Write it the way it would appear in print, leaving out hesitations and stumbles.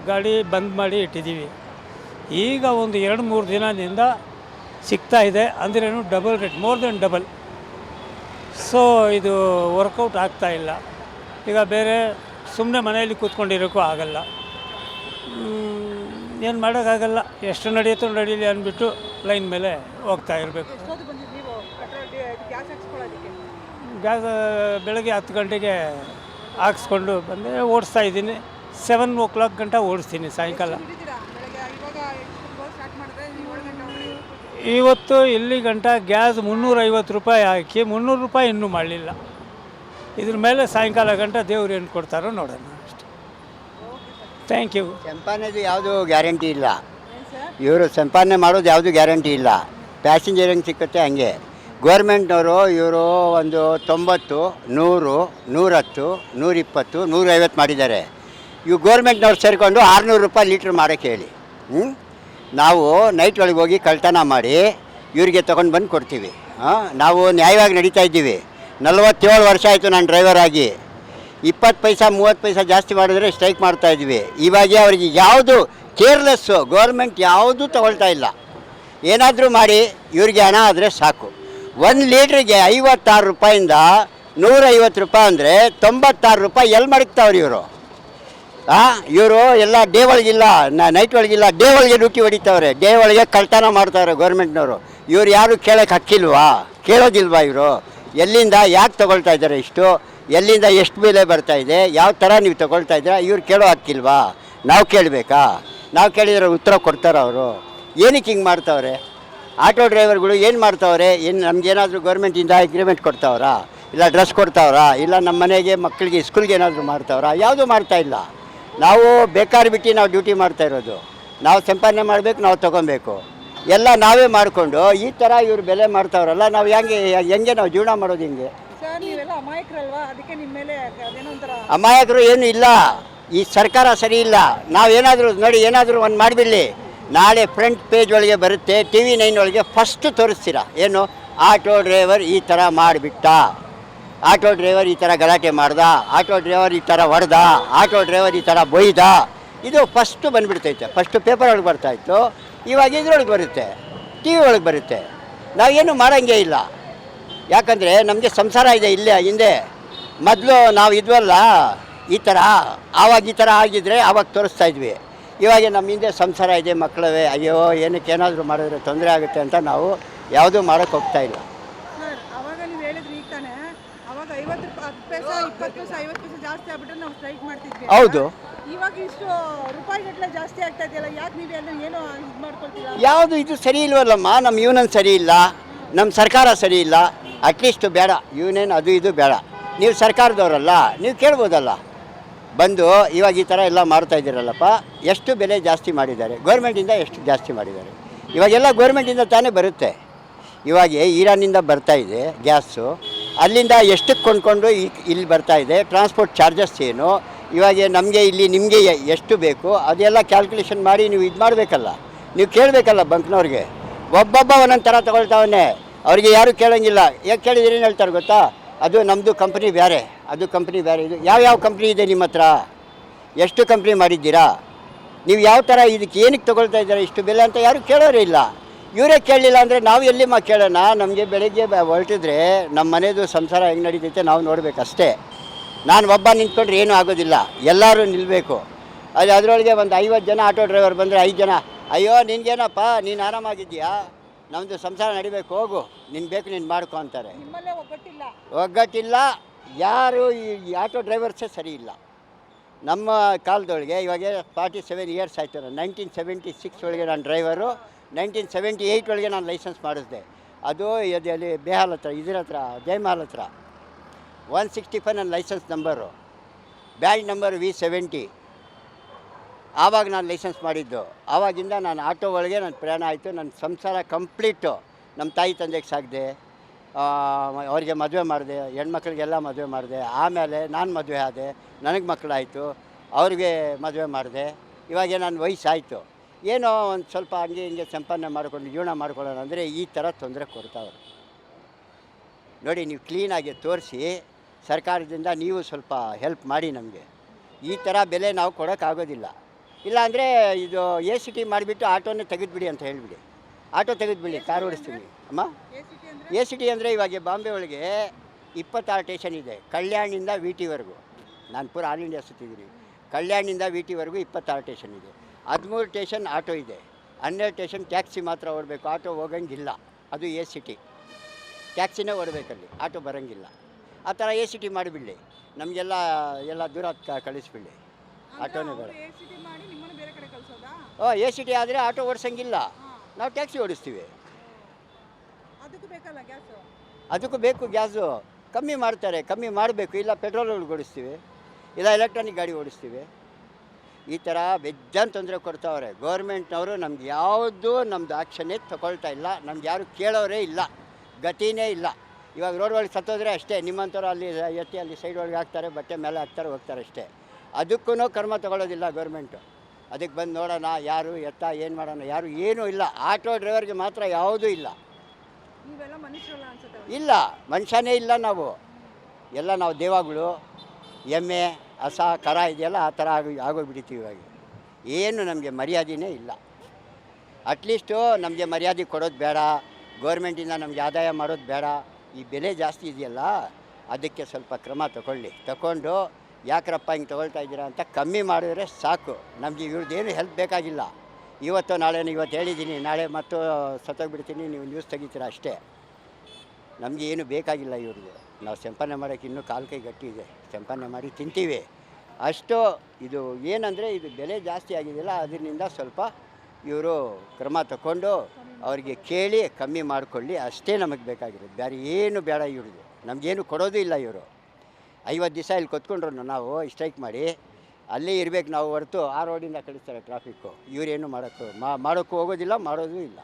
ಗಾಡಿ ಬಂದ್ ಮಾಡಿ ಇಟ್ಟಿದ್ದೀವಿ. ಈಗ ಒಂದು 2-3 ದಿನದಿಂದ ಸಿಗ್ತಾ ಇದೆ. ಅಂದ್ರೇನು double rate, more than double. So ಇದು ವರ್ಕೌಟ್ ಆಗ್ತಾ ಇಲ್ಲ. ಈಗ ಬೇರೆ ಸುಮ್ಮನೆ ಮನೆಯಲ್ಲಿ ಕೂತ್ಕೊಂಡಿರೋಕ್ಕೂ ಆಗಲ್ಲ. ಏನು ಮಾಡೋಕ್ಕಾಗಲ್ಲ. ಎಷ್ಟು ನಡೆಯುತ್ತೋ ನಡೀಲಿ ಅಂದ್ಬಿಟ್ಟು ಲೈನ್ ಮೇಲೆ ಹೋಗ್ತಾ ಇರಬೇಕು. ಗ್ಯಾಸ್ ಬೆಳಗ್ಗೆ 10 ಗಂಟೆಗೆ ಹಾಕ್ಸ್ಕೊಂಡು ಬಂದೆ, ಓಡಿಸ್ತಾ ಇದ್ದೀನಿ. 7 o'clock ಗಂಟ ಓಡಿಸ್ತೀನಿ ಸಾಯಂಕಾಲ. ಇವತ್ತು ಇಲ್ಲಿ ಗಂಟ ಗ್ಯಾಸ್ 350 ರೂಪಾಯಿ ಹಾಕಿ 300 ರೂಪಾಯಿ ಇನ್ನೂ ಮಾಡಲಿಲ್ಲ. ಇದ್ರ ಮೇಲೆ ಸಾಯಂಕಾಲ ಗಂಟ ದೇವ್ರು ಏನು ಕೊಡ್ತಾರೋ ನೋಡೋಣ ಅಷ್ಟೇ. Thank you. ಸಂಪಾದನೆದು ಯಾವುದು ಗ್ಯಾರಂಟಿ ಇಲ್ಲ. ಇವರು ಸಂಪಾದನೆ ಮಾಡೋದು ಯಾವುದು ಗ್ಯಾರಂಟಿ ಇಲ್ಲ. ಪ್ಯಾಸೆಂಜರ್ ಹೆಂಗೆ ಸಿಕ್ಕುತ್ತೆ ಹಂಗೆ. ಗೋರ್ಮೆಂಟ್ನವರು ಇವರು ಒಂದು 90, 100, 110, 120, 150 ಮಾಡಿದ್ದಾರೆ. ಇವು ಗೋರ್ಮೆಂಟ್ನವ್ರು ಸೇರಿಕೊಂಡು 600 ರೂಪಾಯಿ ಲೀಟ್ರ್ ಮಾಡೋಕ್ಕೆ ಹೇಳಿ. ನಾವು ನೈಟ್ ಒಳಗೆ ಹೋಗಿ ಕಳ್ತನ ಮಾಡಿ ಇವರಿಗೆ ತೊಗೊಂಡು ಬಂದು ಕೊಡ್ತೀವಿ. ನಾವು ನ್ಯಾಯವಾಗಿ ನಡೀತಾ ಇದ್ದೀವಿ. 47 ವರ್ಷ ಆಯಿತು ನಾನು ಡ್ರೈವರ್ ಆಗಿ. 20 ಪೈಸಾ 30 ಪೈಸಾ ಜಾಸ್ತಿ ಮಾಡಿದ್ರೆ ಸ್ಟ್ರೈಕ್ ಮಾಡ್ತಾಯಿದ್ವಿ. ಇವಾಗ ಅವರಿಗೆ ಯಾವುದು ಕೇರ್ಲೆಸ್ಸು, ಗೋರ್ಮೆಂಟ್ ಯಾವುದೂ ತಗೊಳ್ತಾ ಇಲ್ಲ. ಏನಾದರೂ ಮಾಡಿ ಇವ್ರಿಗೆ ಹಣ ಆದರೆ ಸಾಕು. 1 ಲೀಟ್ರಿಗೆ 56 ರೂಪಾಯಿಂದ 150 ರೂಪಾಯಿ ಅಂದರೆ 96 ರೂಪಾಯಿ ಎಲ್ಲಿ ಮಡಗ್ತಾವ್ರಿ ಇವರು. ಇವರು ಎಲ್ಲ ಡೇ ಒಳಗಿಲ್ಲ, ನೈಟ್ ಒಳಗಿಲ್ಲ, ಡೇ ಒಳಗೆ ಡ್ಯೂಟಿ ಹೊಡಿತಾವ್ರೆ. ಡೇ ಒಳಗೆ ಕಳ್ತನ ಮಾಡ್ತಾವ್ರೆ ಗೌರ್ಮೆಂಟ್ನವರು. ಇವ್ರು ಯಾರು ಕೇಳೋಕ್ಕೆ ಹಕ್ಕಿಲ್ವಾ? ಕೇಳೋದಿಲ್ವಾ ಇವರು? ಎಲ್ಲಿಂದ ಯಾಕೆ ತೊಗೊಳ್ತಾ ಇದ್ದಾರೆ ಇಷ್ಟು? ಎಲ್ಲಿಂದ ಎಷ್ಟು ಬೆಲೆ ಬರ್ತಾಯಿದೆ? ಯಾವ ಥರ ನೀವು ತೊಗೊಳ್ತಾ ಇದ್ದೀರಾ? ಇವ್ರು ಕೇಳೋ ಹಕ್ಕಿಲ್ವಾ? ನಾವು ಕೇಳಬೇಕಾ? ನಾವು ಕೇಳಿದರೆ ಉತ್ತರ ಕೊಡ್ತಾರ ಅವರು? ಏನಕ್ಕೆ ಹಿಂಗೆ ಮಾಡ್ತಾವ್ರೆ? ಆಟೋ ಡ್ರೈವರ್ಗಳು ಏನು ಮಾಡ್ತಾವ್ರೆ? ಏನು ನಮಗೇನಾದರೂ ಗೌರ್ಮೆಂಟಿಂದ ಅಗ್ರಿಮೆಂಟ್ ಕೊಡ್ತಾವ್ರಾ? ಇಲ್ಲ ಡ್ರೆಸ್ ಕೊಡ್ತಾವ್ರಾ? ಇಲ್ಲ ನಮ್ಮ ಮನೆಗೆ ಮಕ್ಕಳಿಗೆ ಸ್ಕೂಲ್ಗೆ ಏನಾದರೂ ಮಾಡ್ತಾವ್ರಾ? ಯಾವುದೂ ಮಾಡ್ತಾಯಿಲ್ಲ. ನಾವು ಬೇಕಾದ್ರೆ ಬಿಟ್ಟು ನಾವು ಡ್ಯೂಟಿ ಮಾಡ್ತಾ ಇರೋದು. ನಾವು ಸಂಪಾದನೆ ಮಾಡಬೇಕು, ನಾವು ತೊಗೊಬೇಕು. ಎಲ್ಲ ನಾವೇ ಮಾಡಿಕೊಂಡು ಈ ಥರ ಇವರು ಬೆಲೆ ಮಾಡ್ತಾವ್ರಲ್ಲ, ನಾವು ಹೆಂಗೆ ನಾವು ಜೀವನ ಮಾಡೋದು ಹಿಂಗೆ? ಅಮಾಯಕರು ಏನೂ ಇಲ್ಲ. ಈ ಸರ್ಕಾರ ಸರಿ ಇಲ್ಲ. ನಾವೇನಾದರೂ ನೋಡಿ, ಏನಾದರೂ ಒಂದು ಮಾಡಿಬಿಡಲಿ, ನಾಳೆ ಫ್ರಂಟ್ ಪೇಜ್ ಒಳಗೆ ಬರುತ್ತೆ, TV9 ಒಳಗೆ ಫಸ್ಟ್ ತೋರಿಸ್ತೀರಾ. ಏನು? ಆಟೋ ಡ್ರೈವರ್ ಈ ಥರ ಮಾಡಿಬಿಟ್ಟ, ಆಟೋ ಡ್ರೈವರ್ ಈ ಥರ ಗಲಾಟೆ ಮಾಡ್ದ, ಆಟೋ ಡ್ರೈವರ್ ಈ ಥರ ಹೊಡೆದ, ಆಟೋ ಡ್ರೈವರ್ ಈ ಥರ ಬೊಯ್ದ. ಇದು ಫಸ್ಟು ಬಂದುಬಿಡ್ತೈತೆ. ಫಸ್ಟು ಪೇಪರ್ ಒಳಗೆ ಬರ್ತಾಯಿತ್ತು, ಇವಾಗ ಇದ್ರೊಳಗೆ ಬರುತ್ತೆ, TV ಒಳಗೆ ಬರುತ್ತೆ. ನಾವೇನು ಮಾಡೋಂಗೇ ಇಲ್ಲ. ಯಾಕಂದರೆ ನಮಗೆ ಸಂಸಾರ ಇದೆ ಇಲ್ಲೇ. ಹಿಂದೆ ಮೊದಲು ನಾವು ಇದ್ವಲ್ಲ ಈ ಥರ, ಆವಾಗ ಈ ಥರ ಆಗಿದ್ದರೆ ಆವಾಗ ತೋರಿಸ್ತಾ ಇದ್ವಿ. ಇವಾಗ ನಮ್ಮ ಹಿಂದೆ ಸಂಸಾರ ಇದೆ, ಮಕ್ಕಳವೇ. ಅಯ್ಯೋ ಏನಕ್ಕೆ ಏನಾದರೂ ಮಾಡಿದ್ರೆ ತೊಂದರೆ ಆಗುತ್ತೆ ಅಂತ ನಾವು ಯಾವುದೂ ಮಾಡೋಕ್ಕೆ ಹೋಗ್ತಾ ಇಲ್ಲ. ಹೌದು, ಯಾವುದು ಇದು ಸರಿ ಇಲ್ವಲ್ಲಮ್ಮ. ನಮ್ಮ ಯೂನಿಯನ್ ಸರಿ ಇಲ್ಲ, ನಮ್ಮ ಸರ್ಕಾರ ಸರಿ ಇಲ್ಲ. ಅಟ್ಲೀಸ್ಟ್ ಬೇಡ ಯೂನಿಯನ್ ಅದು ಇದು ಬೇಡ. ನೀವು ಸರ್ಕಾರದವರಲ್ಲ, ನೀವು ಕೇಳ್ಬೋದಲ್ಲ ಬಂದು. ಇವಾಗ ಈ ಥರ ಎಲ್ಲ ಮಾಡ್ತಾ ಇದ್ದೀರಲ್ಲಪ್ಪ, ಎಷ್ಟು ಬೆಲೆ ಜಾಸ್ತಿ ಮಾಡಿದ್ದಾರೆ? ಗೌರ್ಮೆಂಟಿಂದ ಎಷ್ಟು ಜಾಸ್ತಿ ಮಾಡಿದ್ದಾರೆ? ಇವಾಗೆಲ್ಲ ಗೌರ್ಮೆಂಟಿಂದ ತಾನೇ ಬರುತ್ತೆ. ಇವಾಗ ಇರಾನಿಂದ ಬರ್ತಾಯಿದೆ ಗ್ಯಾಸು, ಅಲ್ಲಿಂದ ಎಷ್ಟಕ್ಕೆ ಕೊಂಡ್ಕೊಂಡು ಇಲ್ಲಿ ಬರ್ತಾಯಿದೆ. ಟ್ರಾನ್ಸ್ಪೋರ್ಟ್ ಚಾರ್ಜಸ್ ಏನು? ಇವಾಗ ನಮಗೆ ಇಲ್ಲಿ ನಿಮಗೆ ಎಷ್ಟು ಬೇಕು ಅದೆಲ್ಲ ಕ್ಯಾಲ್ಕುಲೇಷನ್ ಮಾಡಿ ನೀವು ಇದು ಮಾಡಬೇಕಲ್ಲ, ನೀವು ಕೇಳಬೇಕಲ್ಲ ಬಂಕ್ನವ್ರಿಗೆ. ಒಬ್ಬೊಬ್ಬ ಒಂದೊಂದು ಥರ ತೊಗೊಳ್ತಾವನ್ನೇ, ಅವ್ರಿಗೆ ಯಾರೂ ಕೇಳೋಂಗಿಲ್ಲ. ಯಾಕೆ ಕೇಳಿದ್ರೆ ಏನು ಹೇಳ್ತಾರೆ ಗೊತ್ತಾ? ಅದು ನಮ್ಮದು ಕಂಪ್ನಿ ಬೇರೆ, ಅದು ಕಂಪ್ನಿ ಬೇರೆ. ಇದು ಯಾವ ಕಂಪ್ನಿ ಇದೆ ನಿಮ್ಮ ಹತ್ರ? ಎಷ್ಟು ಕಂಪ್ನಿ ಮಾಡಿದ್ದೀರಾ ನೀವು? ಯಾವ ಥರ ಇದಕ್ಕೆ ಏನಕ್ಕೆ ತೊಗೊಳ್ತಾ ಇದ್ದಾರೆ ಇಷ್ಟು ಬೆಲೆ ಅಂತ ಯಾರೂ ಕೇಳೋರೇ ಇಲ್ಲ. ಇವರೇ ಕೇಳಲಿಲ್ಲ ಅಂದರೆ ನಾವು ಎಲ್ಲಿ ಕೇಳೋಣ? ನಮಗೆ ಬೆಳಗ್ಗೆ ಹೊರಟಿದ್ರೆ ನಮ್ಮ ಮನೆಯದು ಸಂಸಾರ ಹೆಂಗೆ ನಡೀತೈತೆ ನಾವು ನೋಡಬೇಕಷ್ಟೇ. ನಾನು ಒಬ್ಬ ನಿಂತ್ಕೊಂಡ್ರೆ ಏನೂ ಆಗೋದಿಲ್ಲ, ಎಲ್ಲರೂ ನಿಲ್ಲಬೇಕು. ಅದರೊಳಗೆ ಒಂದು 50 ಜನ ಆಟೋ ಡ್ರೈವರ್ ಬಂದರೆ 5 ಜನ ಅಯ್ಯೋ ನಿನಗೇನಪ್ಪ, ನೀನು ಆರಾಮಾಗಿದ್ದೀಯಾ, ನಮ್ಮದು ಸಂಸಾರ ನಡಿಬೇಕು, ಹೋಗು, ನೀನು ಬೇಕು ನೀನು ಮಾಡ್ಕೊ ಅಂತಾರೆ. ಒಗ್ಗಟ್ಟಿಲ್ಲ. ಯಾರು ಈ ಆಟೋ ಡ್ರೈವರ್ಸೇ ಸರಿ ಇಲ್ಲ. ನಮ್ಮ ಕಾಲದೊಳಗೆ ಇವಾಗ 47 ಇಯರ್ಸ್ ಆಯಿತು. 1976 ಒಳಗೆ ನಾನು ಡ್ರೈವರು, 1978 ಒಳಗೆ ನಾನು ಲೈಸೆನ್ಸ್ ಮಾಡಿಸ್ದೆ. ಅದು ಅಲ್ಲಿ ಬೇಹಾಲ್ ಹತ್ರ, ಇದ್ರ ಹತ್ರ, ಜಯಮಾಲ್ ಹತ್ರ. 165 ನನ್ನ ಲೈಸೆನ್ಸ್ ನಂಬರು, ಬ್ಯಾಡ್ ನಂಬರ್ V70. ಆವಾಗ ನಾನು ಲೈಸೆನ್ಸ್ ಮಾಡಿದ್ದು. ಆವಾಗಿಂದ ನಾನು ಆಟೋ ಒಳಗೆ ನನ್ನ ಪ್ರಯಾಣ ಆಯಿತು. ನನ್ನ ಸಂಸಾರ ಕಂಪ್ಲೀಟು ನಮ್ಮ ತಾಯಿ ತಂದೆಗೆ ಸಾಕಿದೆ. ಅವರಿಗೆ ಮದುವೆ ಮಾಡಿದೆ, ಹೆಣ್ಮಕ್ಳಿಗೆಲ್ಲ ಮದುವೆ ಮಾಡಿದೆ. ಆಮೇಲೆ ನಾನು ಮದುವೆ ಆದೆ, ನನಗೆ ಮಕ್ಕಳಾಯಿತು, ಅವ್ರಿಗೆ ಮದುವೆ ಮಾಡಿದೆ. ಇವಾಗ ನನ್ನ ವಯಸ್ಸಾಯಿತು, ಏನೋ ಒಂದು ಸ್ವಲ್ಪ ಹಂಗೆ ಹಿಂಗೆ ಸಂಪಾದನೆ ಮಾಡಿಕೊಂಡು ಜೀವನ ಮಾಡ್ಕೊಳ್ಳೋಣ ಅಂದರೆ ಈ ಥರ ತೊಂದರೆ ಕೊಡ್ತಾವ್ರು. ನೋಡಿ, ನೀವು ಕ್ಲೀನಾಗಿ ತೋರಿಸಿ ಸರ್ಕಾರದಿಂದ ನೀವು ಸ್ವಲ್ಪ ಹೆಲ್ಪ್ ಮಾಡಿ ನಮಗೆ. ಈ ಥರ ಬೆಲೆ ನಾವು ಕೊಡೋಕ್ಕಾಗೋದಿಲ್ಲ. ಇಲ್ಲ ಅಂದರೆ ಇದು ಎ ಸಿ ಟಿ ಮಾಡಿಬಿಟ್ಟು ಆಟೋನೇ ತೆಗೆದುಬಿಡಿ ಅಂತ ಹೇಳಿಬಿಡಿ. ಆಟೋ ತೆಗೆದುಬಿಡಿ, ಕಾರ್ ಓಡಿಸ್ತೀವಿ ಅಮ್ಮ. ಎ ಸಿ ಟಿ ಅಂದರೆ ಇವಾಗ ಬಾಂಬೆ ಒಳಗೆ 26 ಸ್ಟೇಷನ್ ಇದೆ, ಕಲ್ಯಾಣಿಂದ ವಿ ಟಿವರೆಗೂ. ನಾನು ಪೂರ ಆಲ್ ಇಂಡಿಯಾ ಸುತ್ತಿದ್ದೀನಿ. ಕಲ್ಯಾಣಿಂದ ವಿ ಟಿವರೆಗೂ 26 ಸ್ಟೇಷನ್ ಇದೆ. 13 ಸ್ಟೇಷನ್ ಆಟೋ ಇದೆ, 12 ಸ್ಟೇಷನ್ ಟ್ಯಾಕ್ಸಿ ಮಾತ್ರ ಓಡಬೇಕು, ಆಟೋ ಹೋಗಂಗಿಲ್ಲ. ಅದು ಎ ಸಿ ಟಿ, ಟ್ಯಾಕ್ಸಿನೇ ಓಡಬೇಕಲ್ಲಿ, ಆಟೋ ಬರೋಂಗಿಲ್ಲ. ಆ ಥರ ಎ ಸಿ ಟಿ ಮಾಡಿಬಿಡಲಿ, ನಮಗೆಲ್ಲ ದೂರ ಕಳಿಸ್ಬಿಡಿ, ಆಟೋನೇ ಬೇಡ. ಎ ಸಿ ಟಿ ಆದರೆ ಆಟೋ ಓಡಿಸಂಗಿಲ್ಲ, ನಾವು ಟ್ಯಾಕ್ಸಿ ಓಡಿಸ್ತೀವಿ. ಅದಕ್ಕೂ ಬೇಕು ಗ್ಯಾಸು. ಕಮ್ಮಿ ಮಾಡ್ತಾರೆ, ಕಮ್ಮಿ ಮಾಡಬೇಕು. ಇಲ್ಲ ಪೆಟ್ರೋಲ್ ಓಡಿಸ್ತೀವಿ, ಇಲ್ಲ ಎಲೆಕ್ಟ್ರಾನಿಕ್ ಗಾಡಿ ಓಡಿಸ್ತೀವಿ. ಈ ಥರ ಬೆಜ್ಜಾನ್ ತೊಂದರೆ ಕೊಡ್ತಾವ್ರೆ ಗೌರ್ಮೆಂಟ್ನವರು. ನಮ್ಗೆ ಯಾವುದು ನಮ್ಮದು ಆ್ಯಕ್ಷನ್ನೇ ತಗೊಳ್ತಾ ಇಲ್ಲ, ನಮ್ಗೆ ಯಾರು ಕೇಳೋರೇ ಇಲ್ಲ, ಗತಿನೇ ಇಲ್ಲ. ಇವಾಗ ರೋಡ್ ಒಳಗೆ ಸತ್ತೋದ್ರೆ ಅಷ್ಟೇ, ನಿಮ್ಮಂಥವ್ರು ಅಲ್ಲಿ ಎತ್ತಿ ಅಲ್ಲಿ ಸೈಡ್ ಒಳಗೆ ಹಾಕ್ತಾರೆ, ಬಟ್ಟೆ ಮೇಲೆ ಹಾಕ್ತಾರೆ, ಹೋಗ್ತಾರೆ ಅಷ್ಟೇ. ಅದಕ್ಕೂ ಕ್ರಮ ತಗೊಳ್ಳೋದಿಲ್ಲ ಗೌರ್ಮೆಂಟು. ಅದಕ್ಕೆ ಬಂದು ನೋಡೋಣ ಯಾರು ಎತ್ತ ಏನು ಮಾಡೋಣ, ಯಾರು ಏನೂ ಇಲ್ಲ. ಆಟೋ ಡ್ರೈವರ್ಗೆ ಮಾತ್ರ ಯಾವುದೂ ಇಲ್ಲ. ಇಲ್ಲ, ಮನುಷ್ಯನೇ ಇಲ್ಲ ನಾವು. ಎಲ್ಲ ನಾವು ದೇವಗಳು, ಎಮ್ಮೆ, ಹಸ, ಕರ ಇದೆಯಲ್ಲ, ಆ ಥರ ಆಗೋಗ್ಬಿಟ್ಟಿದ್ದೀವಿ ಇವಾಗ. ಏನು ನಮಗೆ ಮರ್ಯಾದೆನೇ ಇಲ್ಲ. ಅಟ್ಲೀಸ್ಟು ನಮಗೆ ಮರ್ಯಾದೆ ಕೊಡೋದು ಬೇಡ, ಗೌರ್ಮೆಂಟಿಂದ ನಮಗೆ ಆದಾಯ ಮಾಡೋದು ಬೇಡ. ಈ ಬೆಲೆ ಜಾಸ್ತಿ ಇದೆಯಲ್ಲ, ಅದಕ್ಕೆ ಸ್ವಲ್ಪ ಕ್ರಮ ತಗೊಂಡು ಯಾಕ್ರಪ್ಪ ಹಿಂಗೆ ತೊಗೊಳ್ತಾ ಇದ್ದೀರಾ ಅಂತ ಕಮ್ಮಿ ಮಾಡಿದ್ರೆ ಸಾಕು. ನಮಗೆ ಇವ್ರದ್ದೇನು ಹೆಲ್ಪ್ ಬೇಕಾಗಿಲ್ಲ. ಇವತ್ತು ಹೇಳಿದ್ದೀನಿ, ನಾಳೆ ಮತ್ತು ಸತ್ತೋಗ್ಬಿಡ್ತೀನಿ, ನೀವು ನ್ಯೂಸ್ ತೆಗಿತೀರ ಅಷ್ಟೇ. ನಮಗೆ ಏನು ಬೇಕಾಗಿಲ್ಲ ಇವ್ರಿಗೆ. ನಾವು ಸಂಪಾದನೆ ಮಾಡೋಕ್ಕೆ ಇನ್ನೂ ಕಾಲು ಕೈ ಗಟ್ಟಿ ಇದೆ, ಸಂಪಾದನೆ ಮಾಡಿ ತಿಂತೀವಿ ಅಷ್ಟು. ಇದು ಏನಂದರೆ ಇದು ಬೆಲೆ ಜಾಸ್ತಿ ಆಗಿದೆಯಲ್ಲ, ಅದರಿಂದ ಸ್ವಲ್ಪ ಇವರು ಕ್ರಮ ತಗೊಂಡು ಅವರಿಗೆ ಕೇಳಿ ಕಮ್ಮಿ ಮಾಡಿಕೊಳ್ಳಿ, ಅಷ್ಟೇ ನಮಗೆ ಬೇಕಾಗಿರೋದು. ಬೇರೆ ಏನು ಬೇಡ ಇವ್ರಿಗೆ, ನಮಗೇನು ಕೊಡೋದು ಇಲ್ಲ. ಇವರು 50 ದಿವಸ ಇಲ್ಲಿ ಕೊತ್ಕೊಂಡ್ರು ನಾವು ಸ್ಟ್ರೈಕ್ ಮಾಡಿ, ಅಲ್ಲೇ ಇರಬೇಕು ನಾವು ಹೊರತು ಆ ರೋಡಿಂದ ಕಳಿಸ್ತಾರೆ ಟ್ರಾಫಿಕ್ಕು. ಇವರೇನು ಮಾಡೋಕ್ಕೂ ಹೋಗೋದಿಲ್ಲ, ಮಾಡೋದು ಇಲ್ಲ.